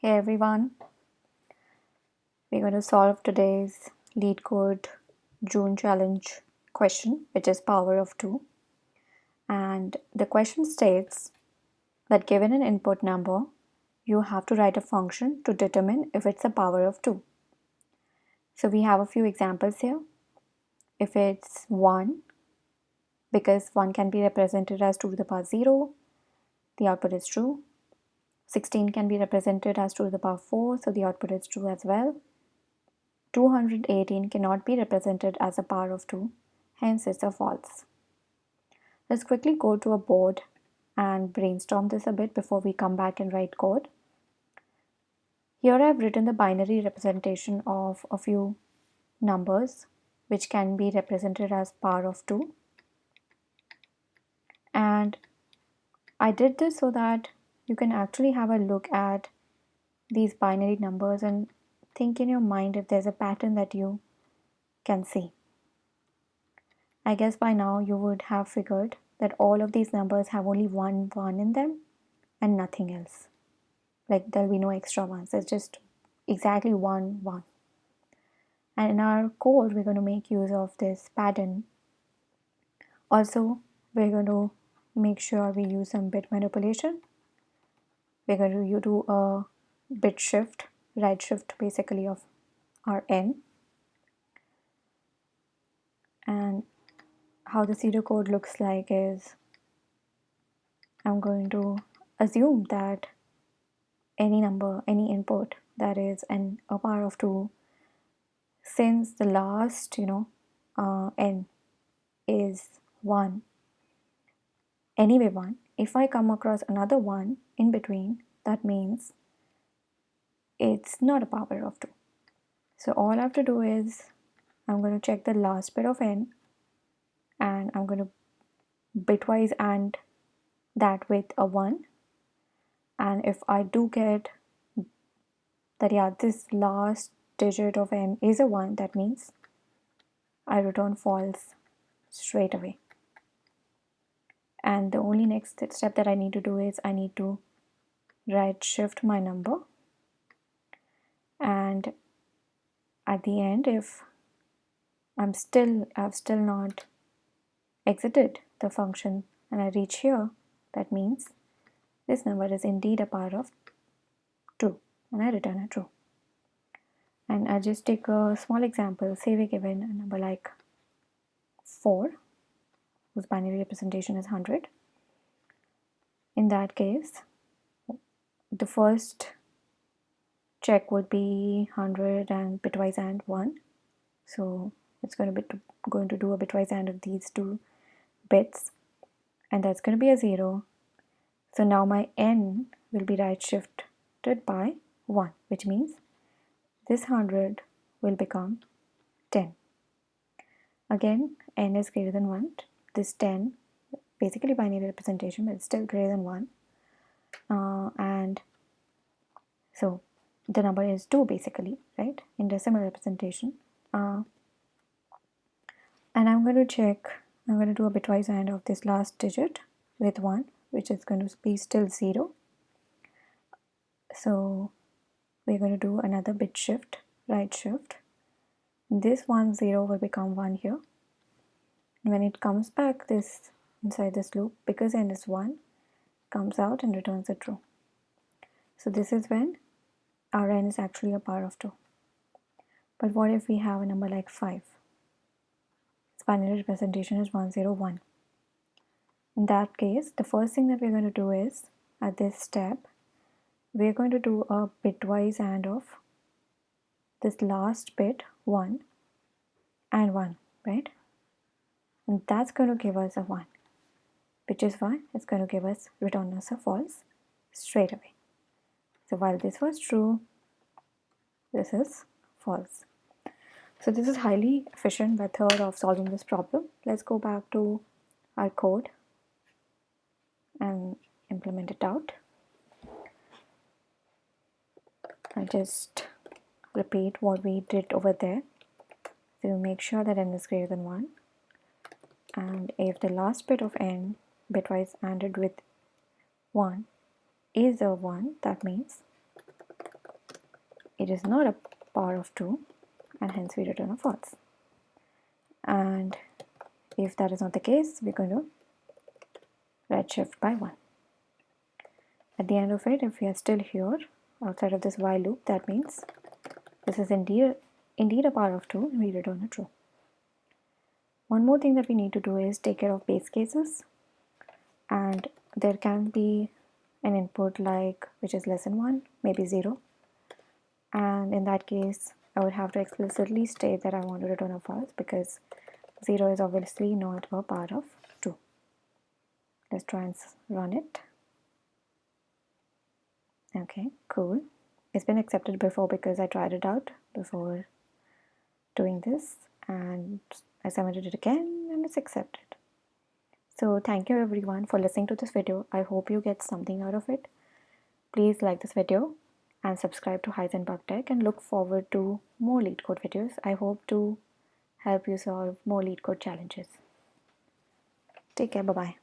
Hey everyone, we're going to solve today's Leetcode June challenge question, which is power of 2. And the question states that given an input number, you have to write a function to determine if it's a power of 2. So we have a few examples here. If it's 1, because 1 can be represented as 2 to the power 0, the output is true. 16 can be represented as 2 to the power 4, so the output is true as well. 218 cannot be represented as a power of 2, hence it's a false. Let's quickly go to a board and brainstorm this a bit before we come back and write code. Here I've written the binary representation of a few numbers which can be represented as power of 2. And I did this so that you can actually have a look at these binary numbers and think in your mind if there's a pattern that you can see. I guess by now you would have figured that all of these numbers have only one 1 in them and nothing else. Like there'll be no extra ones. It's just exactly 1 1. And in our code, we're going to make use of this pattern. Also, we're going to make sure we use some bit manipulation. We're going to do a bit shift, right shift basically of our n. And how the pseudocode looks like is I'm going to assume that any number, any input that is a power of 2, since the last n is 1, anyway 1, if I come across another 1 in between, that means it's not a power of 2. So all I have to do is I'm going to check the last bit of n and I'm going to bitwise AND that with a 1, and if I do get that this last digit of n is a 1, that means I return false straight away. And the only next step that I need to do is I need to right shift my number, and at the end, if I've still not exited the function and I reach here, that means this number is indeed a power of 2 and I return a true. And I'll just take a small example. Say we're given a number like 4 whose binary representation is 100. In that case, the first check would be 100 and bitwise AND 1. So it's going to do a bitwise AND of these two bits, and that's going to be a 0. So now my n will be right shifted by 1, which means this 100 will become 10. Again, n is greater than 1. This 10, basically binary representation, but it's still greater than 1. And so the number is 2 basically, right, in decimal representation. And I'm going to do a bitwise AND of this last digit with 1, which is going to be still 0. So we're going to do another bit shift, right shift. This 1 0 will become 1 here. And when it comes back this inside this loop, because n is 1, comes out and returns a true. So this is when our n is actually a power of 2. But what if we have a number like 5? Its binary representation is 101. In that case, the first thing that we're going to do is, at this step, we're going to do a bitwise AND of this last bit 1 and 1, right? And that's going to give us a 1, which is why it's going to give us return us a false straight away. So while this was true, this is false. So this is highly efficient method of solving this problem. Let's go back to our code and implement it out. I'll just repeat what we did over there. So we make sure that n is greater than 1, and if the last bit of n bitwise ANDed with 1 is a 1, that means it is not a power of 2, and hence we return a false. And if that is not the case, we're going to redshift by 1. At the end of it, if we are still here outside of this while loop, that means this is indeed a power of 2, and we return a true. One more thing that we need to do is take care of base cases, and there can be an input like which is less than 1, maybe 0, and in that case I would have to explicitly state that I want to return a false because 0 is obviously not a power of 2. Let's try and run it. Okay, cool. It's been accepted before because I tried it out before doing this, and I submitted it again and it's accepted. So thank you everyone for listening to this video. I hope you get something out of it. Please like this video and subscribe to Heisenberg Tech, and look forward to more Leetcode videos. I hope to help you solve more Leetcode challenges. Take care, bye-bye.